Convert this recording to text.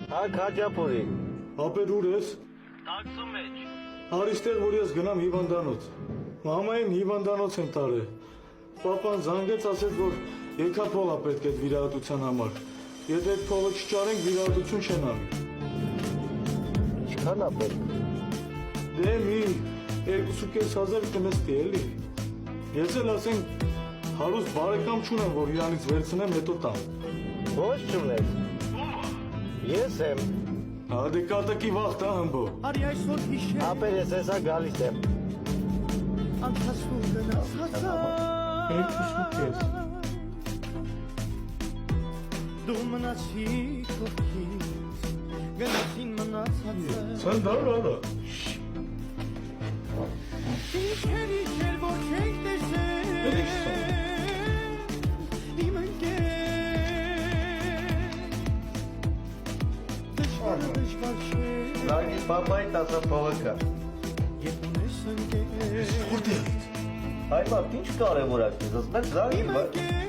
Հա Քաջապուրի։ Ապեր ուր ես։ Տաքսու մեջ։ Արիստեղ որ ես գնամ հիվանդանոց։ Մամային հիվանդանոց եմ տարել։ Պապան զանգեց ասեց որ եկափող է պետք է վիրահատության համար։ Եթե այդ փողը չճարենք վիրահատություն չեն անի։ Ինչքան է պետք։ Դե մի 2,500 կնստի էլի։ Ես էլ ասենք հարուստ բարեկամ չունեմ որ իրանից վերցնեմ հետո տամ։ Ոչ չունես։ Ես եմ։ Հա դե կատակի վաղտ է հմբո։ Արի այսօր հիշել Ապեր ես հեսա գալիս եմ։ անցածում գնացածա 2,5 Դու մնացի քոքից գնացին մնացածը Սանդար արա։ Իչեր որ չենք տեսել Իմ ընկեր Դժվար չէ Լագի պապայի տասա փողը կա։ Երբ ունես ընկեր Որտե՞ղ։ Այ բա ինչ կարևոր է քեզ, ասես զանգի, բայց